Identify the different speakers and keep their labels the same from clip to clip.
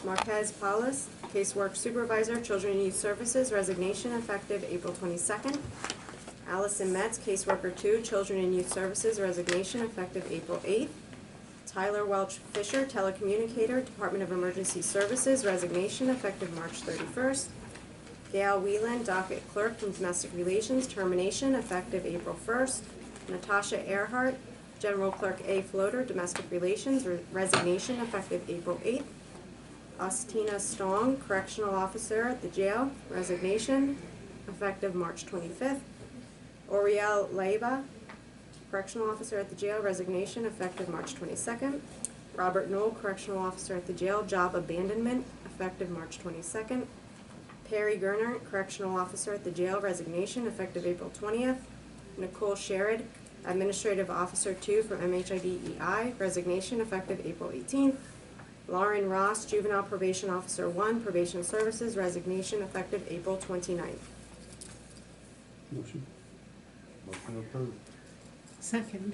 Speaker 1: Marquez Paulus, casework supervisor, Children and Youth Services, resignation effective April 22nd. Allison Metz, caseworker 2, Children and Youth Services, resignation effective April 8th. Tyler Welch Fisher, telecommunicator, Department of Emergency Services, resignation effective March 31st. Gail Whelan, docket clerk from Domestic Relations, termination effective April 1st. Natasha Earhart, general clerk A floater, Domestic Relations, resignation effective April 8th. Austina Stong, correctional officer at the jail, resignation effective March 25th. Oriel Leiva, correctional officer at the jail, resignation effective March 22nd. Robert Knoll, correctional officer at the jail, job abandonment effective March 22nd. Perry Gerner, correctional officer at the jail, resignation effective April 20th. Nicole Sherrod, administrative officer 2 for MHIDEI, resignation effective April 18th. Lauren Ross, juvenile probation officer 1, probation services, resignation effective April 29th.
Speaker 2: Motion.
Speaker 3: Motion approved.
Speaker 4: Second.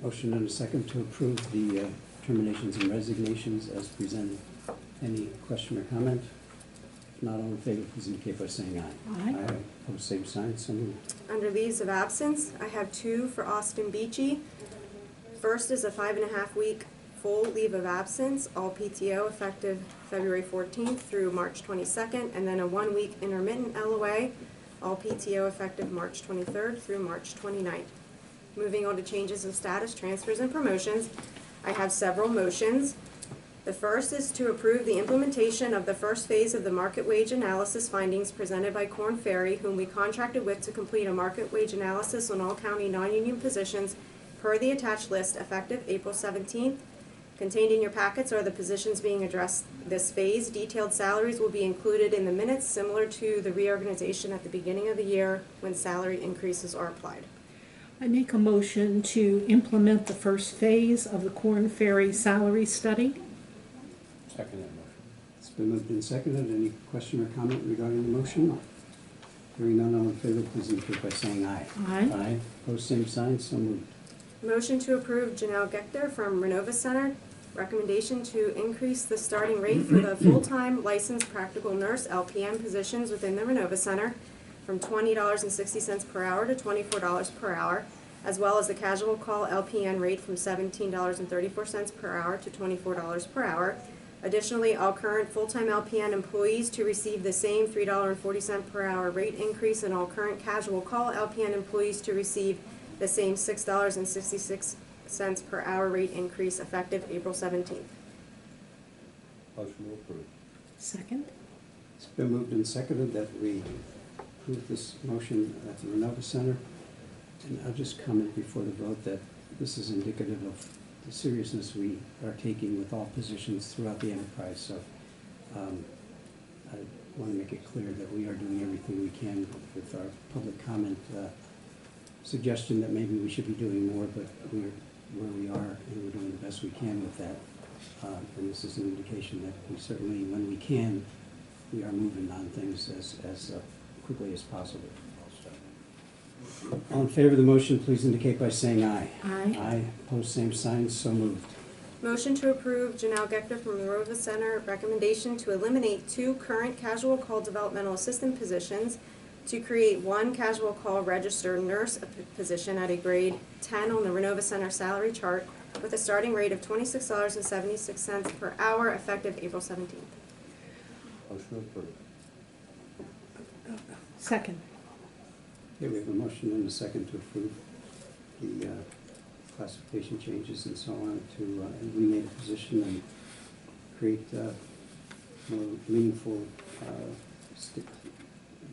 Speaker 2: Motion and a second to approve the terminations and resignations as presented. Any question or comment? If not, all in favor, please indicate by saying aye.
Speaker 4: Aye.
Speaker 2: Aye. Opposed, same sign. So moved.
Speaker 1: Under leaves of absence, I have 2 for Austin Beachy. First is a 5.5-week full leave of absence, all PTO effective February 14th through March 22nd, and then a 1-week intermittent LOA, all PTO effective March 23rd through March 29th. Moving on to changes of status, transfers, and promotions, I have several motions. The first is to approve the implementation of the first phase of the market wage analysis findings presented by Kornferry, whom we contracted with to complete a market wage analysis on all county non-union positions per the attached list effective April 17th. Contained in your packets are the positions being addressed this phase. Detailed salaries will be included in the minutes, similar to the reorganization at the beginning of the year when salary increases are applied.
Speaker 4: I make a motion to implement the first phase of the Kornferry salary study.
Speaker 3: Second that motion.
Speaker 2: It's been moved and seconded. Any question or comment regarding the motion? Hearing none, all in favor, please indicate by saying aye.
Speaker 4: Aye.
Speaker 2: Aye. Opposed, same sign. So moved.
Speaker 1: Motion to approve Janelle Gechter from Renova Center. Recommendation to increase the starting rate for the full-time licensed practical nurse LPN positions within the Renova Center from $20.60 per hour to $24 per hour, as well as the casual call LPN rate from $17.34 per hour to $24 per hour. Additionally, all current full-time LPN employees to receive the same $3.40 per hour rate increase, and all current casual call LPN employees to receive the same $6.66 per hour rate increase effective April 17th.
Speaker 3: Motion approved.
Speaker 4: Second.
Speaker 2: It's been moved and seconded that we approve this motion at the Renova Center. And I'll just comment before the vote that this is indicative of the seriousness we are taking with all positions throughout the enterprise. So I want to make it clear that we are doing everything we can with our public comment suggestion that maybe we should be doing more, but we're where we are and we're doing the best we can with that. And this is an indication that we certainly, when we can, we are moving on things as quickly as possible. All in favor of the motion, please indicate by saying aye.
Speaker 4: Aye.
Speaker 2: Aye. Opposed, same sign. So moved.
Speaker 1: Motion to approve Janelle Gechter from Renova Center. Recommendation to eliminate 2 current casual call developmental assistant positions, to create 1 casual call registered nurse position at a grade 10 on the Renova Center salary chart with a starting rate of $26.76 per hour effective April 17th.
Speaker 3: Motion approved.
Speaker 4: Second.
Speaker 2: Okay, we have a motion and a second to approve the classification changes and so on to eliminate a position and create more meaningful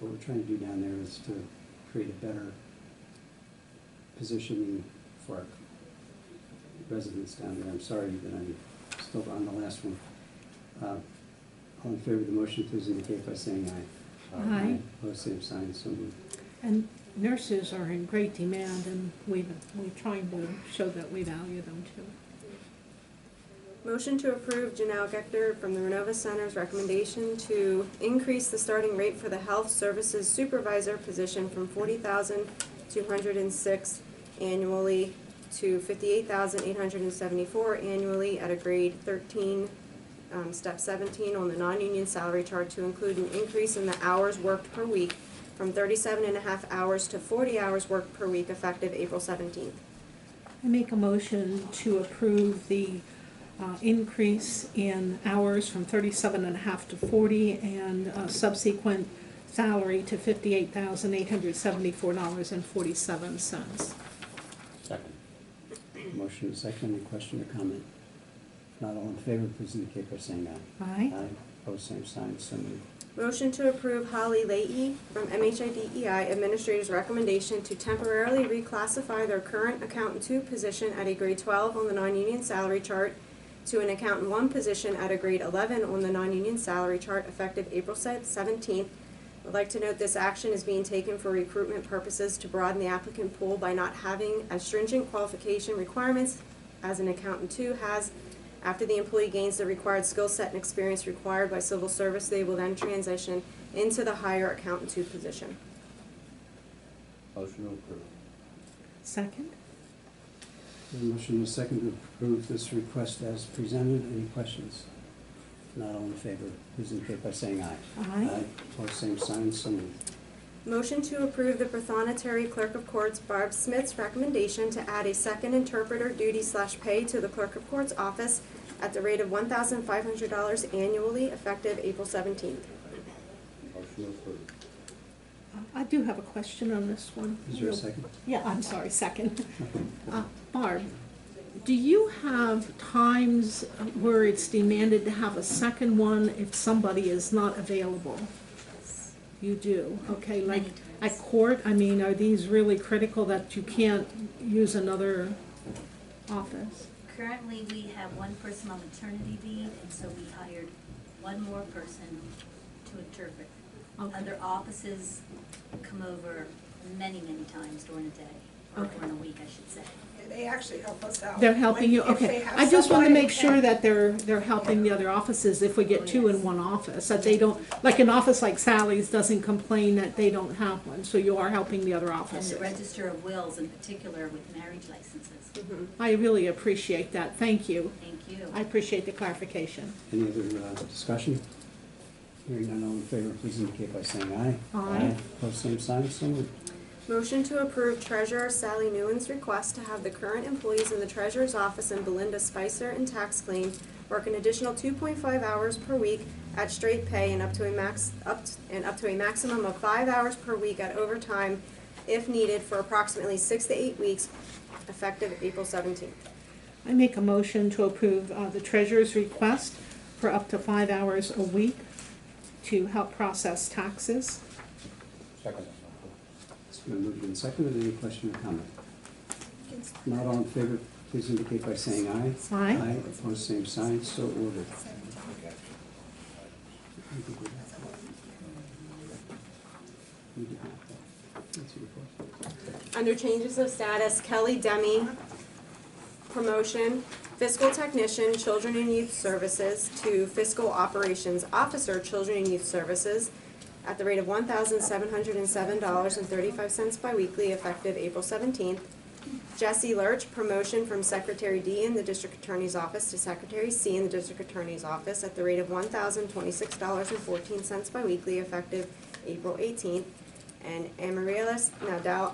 Speaker 2: what we're trying to do down there is to create a better positioning for our residents down there. I'm sorry that I'm still on the last one. All in favor of the motion, please indicate by saying aye.
Speaker 4: Aye.
Speaker 2: Opposed, same sign. So moved.
Speaker 4: And nurses are in great demand, and we're trying to show that we value them too.
Speaker 1: Motion to approve Janelle Gechter from the Renova Center's recommendation to increase the starting rate for the health services supervisor position from $40,206 annually to $58,874 annually at a grade 13 step 17 on the non-union salary chart to include an increase in the hours worked per week from 37.5 hours to 40 hours worked per week effective April 17th.
Speaker 4: I make a motion to approve the increase in hours from 37.5 to 40 and subsequent salary to $58,874.47.
Speaker 3: Second.
Speaker 2: Motion is second. Any question or comment? If not, all in favor, please indicate by saying aye.
Speaker 4: Aye.
Speaker 2: Aye. Opposed, same sign. So moved.
Speaker 1: Motion to approve Holly Leahy from MHIDEI Administrator's recommendation to temporarily reclassify their current Accountant 2 position at a grade 12 on the non-union salary chart to an Accountant 1 position at a grade 11 on the non-union salary chart effective April 17th. I'd like to note this action is being taken for recruitment purposes to broaden the applicant pool by not having as stringent qualification requirements as an Accountant 2 has. After the employee gains the required skill set and experience required by civil service, they will then transition into the higher Accountant 2 position.
Speaker 3: Motion approved.
Speaker 4: Second?
Speaker 2: The motion is second to approve this request as presented. Any questions? If not, all in favor, please indicate by saying aye.
Speaker 4: Aye.
Speaker 2: Opposed, same sign. So moved.
Speaker 1: Motion to approve the Prothonotary Clerk of Courts Barb Smith's recommendation to add a second interpreter duty/pay to the Clerk of Courts office at the rate of $1,500 annually effective April 17th.
Speaker 3: Motion approved.
Speaker 4: I do have a question on this one.
Speaker 2: Is there a second?
Speaker 4: Yeah, I'm sorry, second. Barb, do you have times where it's demanded to have a second one if somebody is not available? You do, okay, like
Speaker 5: Many
Speaker 4: at
Speaker 5: times.
Speaker 4: court, I mean, are these really critical that you can't use another office?
Speaker 5: Currently, we have one person on maternity leave, and so we hired one more person to interpret.
Speaker 4: Okay.
Speaker 5: Other offices come over many, many times during the day, or
Speaker 4: Okay.
Speaker 5: during a week, I should say.
Speaker 6: They actually help us out.
Speaker 4: They're helping you,
Speaker 6: If they
Speaker 4: okay.
Speaker 6: have
Speaker 4: I just want to
Speaker 6: somebody
Speaker 4: make sure
Speaker 6: that-
Speaker 4: that they're helping the other offices if we get two in one office, that they don't, like an office like Sally's doesn't complain that they don't have one, so you are helping the other
Speaker 5: And
Speaker 4: offices.
Speaker 5: the Register of Wills in particular with marriage licenses.
Speaker 4: I really appreciate that, thank you.
Speaker 5: Thank you.
Speaker 4: I appreciate the clarification.
Speaker 2: Any other discussion? Hearing none, all in favor, please indicate by saying aye.
Speaker 4: Aye.
Speaker 2: Opposed, same sign. So moved.
Speaker 1: Motion to approve Treasurer Sally Nguyen's request to have the current employees in the Treasurer's office and Belinda Spicer in tax claim work an additional 2.5 hours per week at straight pay and up to a maximum of 5 hours per week at overtime if needed for approximately 6 to 8 weeks effective April 17th.
Speaker 4: I make a motion to approve the treasurer's request for up to 5 hours a week to help process taxes.
Speaker 3: Second.
Speaker 2: It's been moved and seconded. Any question or comment? Not all in favor, please indicate by saying aye.
Speaker 4: Aye.
Speaker 2: Opposed, same sign. So ordered.
Speaker 1: Under changes of status, Kelly Demi, promotion, fiscal technician, children and youth services, to fiscal operations officer, children and youth services, at the rate of $1,707.35 biweekly, effective April 17th. Jesse Lurch, promotion from Secretary D in the District Attorney's Office to Secretary C in the District Attorney's Office, at the rate of $1,026.14 biweekly, effective April 18th. And Amaryllis Nadal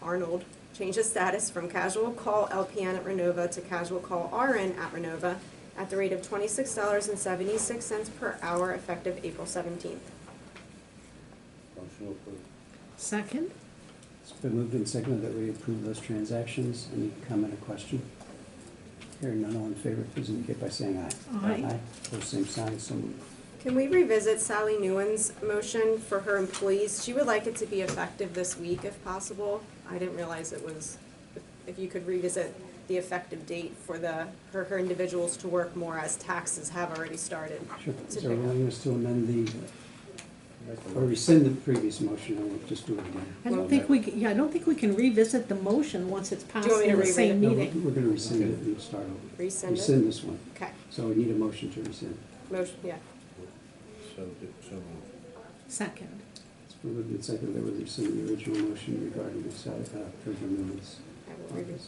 Speaker 1: Arnold changes status from casual call LPN at Renova to casual call RN at Renova at the rate of $26.76 per hour, effective April 17th.
Speaker 3: Motion approved.
Speaker 4: Second?
Speaker 2: It's been moved and seconded that we approve those transactions. Any comment or question? Hearing none, all in favor, please indicate by saying aye.
Speaker 4: Aye.
Speaker 2: Opposed, same sign. So moved.
Speaker 1: Can we revisit Sally Nguyen's motion for her employees? She would like it to be effective this week if possible. I didn't realize it was, if you could revisit the effective date for her individuals to work more as taxes have already started.
Speaker 2: Sure.
Speaker 1: to
Speaker 2: Is there a
Speaker 1: pick up.
Speaker 2: willingness to amend or rescind the previous motion, and we'll just do it again?
Speaker 4: I don't think I don't think we can revisit the motion once it's passed
Speaker 1: want me to
Speaker 4: in the
Speaker 1: reread
Speaker 4: same
Speaker 1: it?
Speaker 2: No,
Speaker 4: meeting.
Speaker 2: we're going to rescind it and start over.
Speaker 1: Rescind it?
Speaker 2: Rescind this one.
Speaker 1: Okay,
Speaker 2: So we need a motion to rescind.
Speaker 1: motion, yeah.
Speaker 3: So moved.
Speaker 4: Second.
Speaker 2: It's been moved and seconded that we rescind the original motion regarding the Treasurer Newman's
Speaker 1: I will read
Speaker 2: office.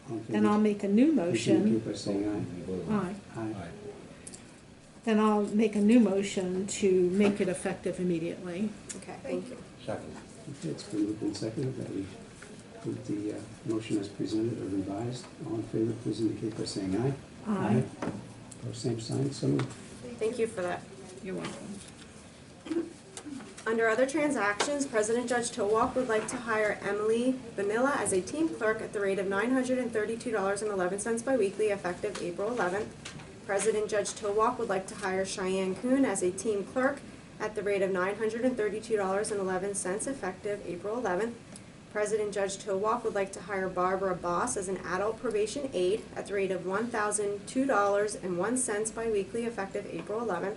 Speaker 2: All in favor,
Speaker 4: Then I'll make a new
Speaker 2: please
Speaker 4: motion.
Speaker 2: indicate by saying aye.
Speaker 4: Aye.
Speaker 2: Aye.
Speaker 3: Aye.
Speaker 4: Then I'll make a new motion to make it effective immediately.
Speaker 1: Okay, thank you.
Speaker 3: Second.
Speaker 2: Okay, it's been moved and seconded that we approve the motion as presented or revised. All in favor, please indicate by saying aye.
Speaker 4: Aye.
Speaker 2: Opposed, same sign, so moved.
Speaker 1: Thank you for that.
Speaker 4: You're welcome.
Speaker 1: Under other transactions, President Judge Towalk would like to hire Emily Vanilla as a team clerk at the rate of $932.11 biweekly effective April 11th. President Judge Towalk would like to hire Cheyenne Kuhn as a team clerk at the rate of $932.11 effective April 11th. President Judge Towalk would like to hire Barbara Boss as an adult probation aide at the rate of $1,002.01 biweekly effective April 11th.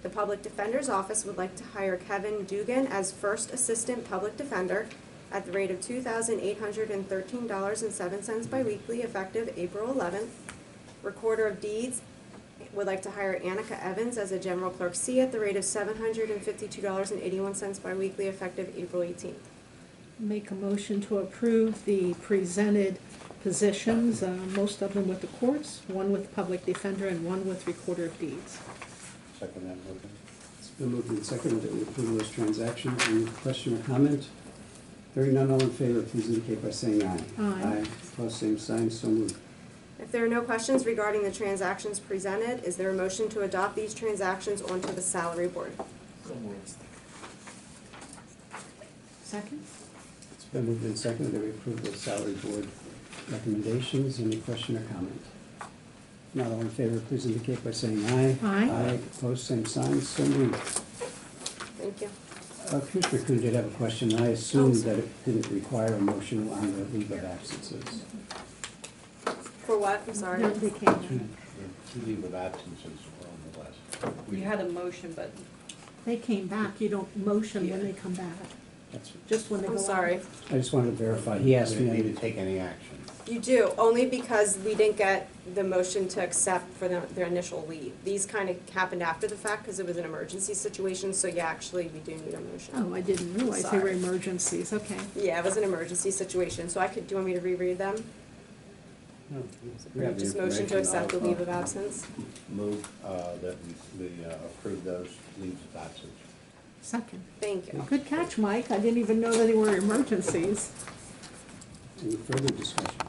Speaker 1: The Public Defender's Office would like to hire Kevin Dugan as First Assistant Public Defender at the rate of $2,813.07 biweekly effective April 11th. Recorder of Deeds would like to hire Annika Evans as a General Clerk C at the rate of $752.81 biweekly effective April 18th.
Speaker 4: Make a motion to approve the presented positions, most of them with the courts, one with public defender and one with recorder of deeds.
Speaker 3: Second that motion.
Speaker 2: It's been moved and seconded that we approve those transactions. Any question or comment? Hearing none, all in favor, please indicate by saying aye.
Speaker 4: Aye.
Speaker 2: Opposed, same sign, so moved.
Speaker 1: If there are no questions regarding the transactions presented, is there a motion to adopt these transactions onto the salary board?
Speaker 4: Second?
Speaker 2: It's been moved and seconded that we approve the salary board recommendations. Any question or comment? Not all in favor, please indicate by saying aye.
Speaker 4: Aye.
Speaker 2: Opposed, same sign, so moved.
Speaker 1: Thank you.
Speaker 2: Commissioner Kuhn did have a question. I assumed that it didn't require a motion on the leave of absences.
Speaker 1: For what? I'm sorry.
Speaker 4: No, they can't.
Speaker 3: Two leave of absences were on the list.
Speaker 7: You had a motion, but
Speaker 4: They came back, you don't motion when they come back,
Speaker 2: That's,
Speaker 4: just when they go
Speaker 1: I'm
Speaker 4: out.
Speaker 1: sorry.
Speaker 2: I just wanted to verify. He asked
Speaker 3: We
Speaker 2: me.
Speaker 3: didn't need to take any action.
Speaker 1: You do, only because we didn't get the motion to accept for their initial leave. These kind of happened after the fact because it was an emergency situation, so yeah, actually, we do need a motion.
Speaker 4: Oh, I didn't realize they were
Speaker 1: Sorry.
Speaker 4: emergencies, okay.
Speaker 1: Yeah, it was an emergency situation, so do you want me to reread them?
Speaker 3: No,
Speaker 1: We have just motion to accept the leave of absence?
Speaker 3: Move that we approve those leaves of absence.
Speaker 4: Second.
Speaker 1: Thank you.
Speaker 4: Good catch, Mike, I didn't even know that they were emergencies.
Speaker 2: Any further discussion?